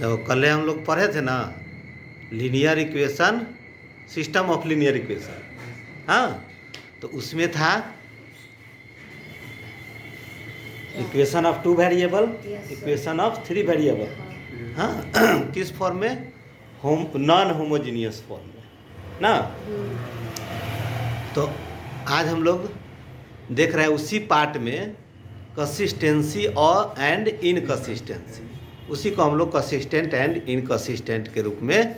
जब कल हम लोग पढ़े थे ना, linear equation, system of linear equation, हाँ, तो उसमें था equation of 2 variable, equation of 3 variable, हाँ किस फॉर्म में? नॉन होमोजीनियस फॉर्म में ना। तो आज हम लोग देख रहे हैं उसी पार्ट में कंसिस्टेंसी और एंड इनकंसिस्टेंसी, उसी को हम लोग कंसिस्टेंट एंड इनकंसिस्टेंट के रूप में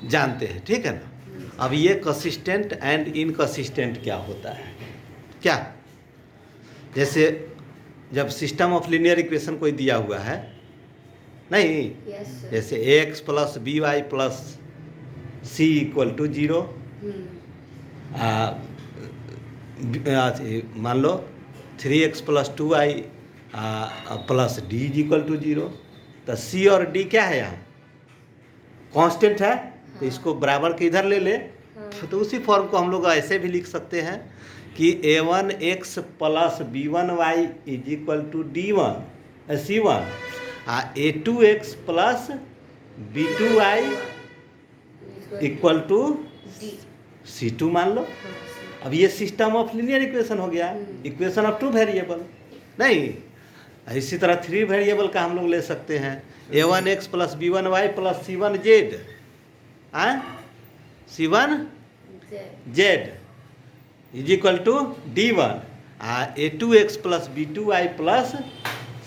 जानते हैं, ठीक है ना। अब ये कंसिस्टेंट एंड इनकंसिस्टेंट क्या होता है? क्या, जैसे जब सिस्टम ऑफ लीनियर इक्वेशन कोई दिया हुआ है नहीं, जैसे ax plus B Y plus C equal to 0, मान लो 3x plus 2y plus D is equal to 0, तो सी और डी क्या है? यहाँ कांस्टेंट है, तो इसको बराबर के इधर ले ले, तो उसी फॉर्म को हम लोग ऐसे भी लिख सकते हैं कि a1x plus b1y is equal to d1 c1, a2x plus b2y equal to c2 मान लो। अब ये सिस्टम ऑफ लीनियर इक्वेशन हो गया, इक्वेशन ऑफ 2 वेरिएबल नहीं। इसी तरह 3 वेरिएबल का हम लोग ले सकते हैं, a1x plus b1y plus c1z, c1z is equal to d1, a2x plus b2y plus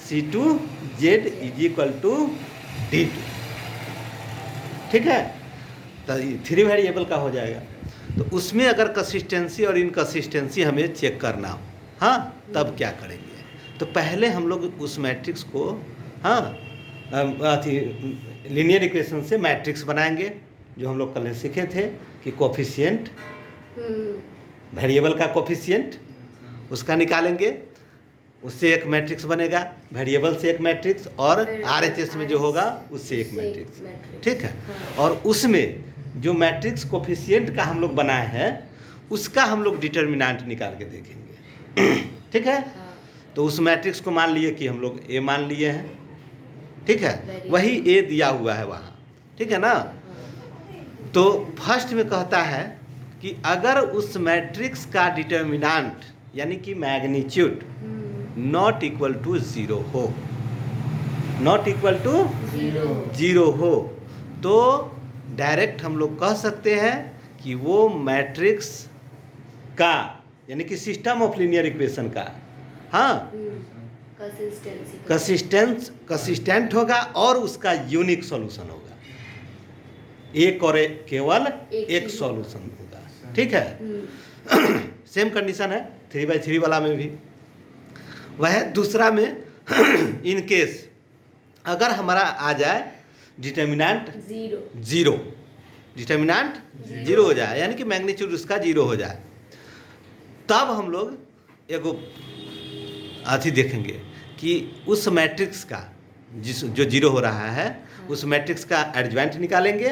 c2z is equal to d2, ठीक है। तो 3 वेरिएबल का हो जाएगा। तो उसमें अगर कंसिस्टेंसी और इनकंसिस्टेंसी हमें चेक करना हो, हाँ, तब क्या करेंगे? तो पहले हम लोग उस मैट्रिक्स को, हाँ, लीनियर इक्वेशन से मैट्रिक्स बनाएंगे, जो हम लोग कल सीखे थे कि कोफिशिएंट, वेरिएबल का कोफिशिएंट उसका निकालेंगे, उससे एक मैट्रिक्स बनेगा, वेरिएबल से एक मैट्रिक्स, और आरएचएस में जो होगा उससे एक मैट्रिक्स, ठीक है। और उसमें जो मैट्रिक्स कोफिशिएंट का हम लोग बनाए हैं उसका हम लोग डिटर्मिनेंट निकाल के देखेंगे, ठीक है। तो उस मैट्रिक्स को मान लिए कि हम लोग ए मान लिए हैं, ठीक है, वही ए दिया हुआ है वहाँ, ठीक है ना। तो फर्स्ट में कहता है कि अगर उस मैट्रिक्स का डिटर्मिनेंट यानी कि मैग्नीट्यूड नॉट इक्वल टू 0 हो, नॉट इक्वल टू 0 हो, तो डायरेक्ट हम लोग कह सकते हैं कि वो मैट्रिक्स का यानी कि सिस्टम ऑफ लीनियर इक्वेशन का, हाँ, कंसिस्टेंट होगा और उसका यूनिक सॉल्यूशन होगा, एक और केवल एक सॉल्यूशन होगा, ठीक है। सेम कंडीशन है 3/3 वाला में भी। वह दूसरा में इन केस अगर हमारा आ जाए डिटर्मिनेंट 0, डिटर्मिनेंट 0 हो जाए, यानी कि मैग्नीट्यूड उसका 0 हो जाए, तब हम लोग एगो अथी देखेंगे कि उस मैट्रिक्स का जो 0 हो रहा है उस मैट्रिक्स का एडजॉइंट निकालेंगे,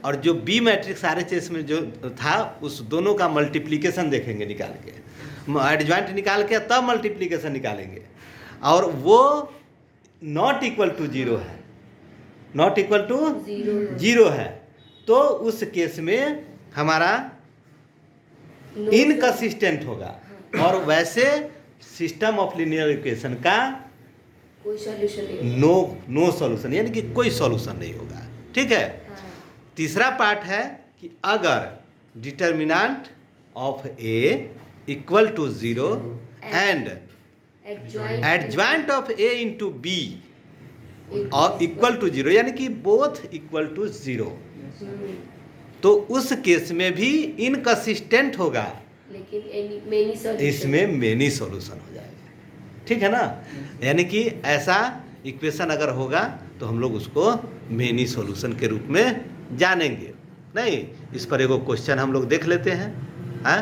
और जो बी मैट्रिक्स आरएचएस में जो था उस दोनों का मल्टीप्लिकेशन देखेंगे निकाल के, एडजॉइंट निकाल के तब मल्टीप्लिकेशन निकालेंगे, और वो नॉट इक्वल टू 0 है, नॉट इक्वल टू 0 है, तो उस केस में हमारा इनकंसिस्टेंट होगा, और वैसे सिस्टम ऑफ लीनियर इक्वेशन का कोई सॉल्यूशन नहीं, नो सॉल्यूशन, यानी कि कोई सॉल्यूशन नहीं होगा, ठीक है। तीसरा पार्ट है कि अगर determinant of A equal to 0 and adjoint of A into B और इक्वल टू 0, यानी कि बोथ इक्वल टू 0, तो उस केस में भी इनकंसिस्टेंट होगा, लेकिन इसमें मेनी सॉल्यूशन हो जाएगा, ठीक है ना। यानी कि ऐसा इक्वेशन अगर होगा तो हम लोग उसको मेनी सॉल्यूशन के रूप में जानेंगे। नहीं, इस पर एगो क्वेश्चन हम लोग देख लेते हैं, हाँ।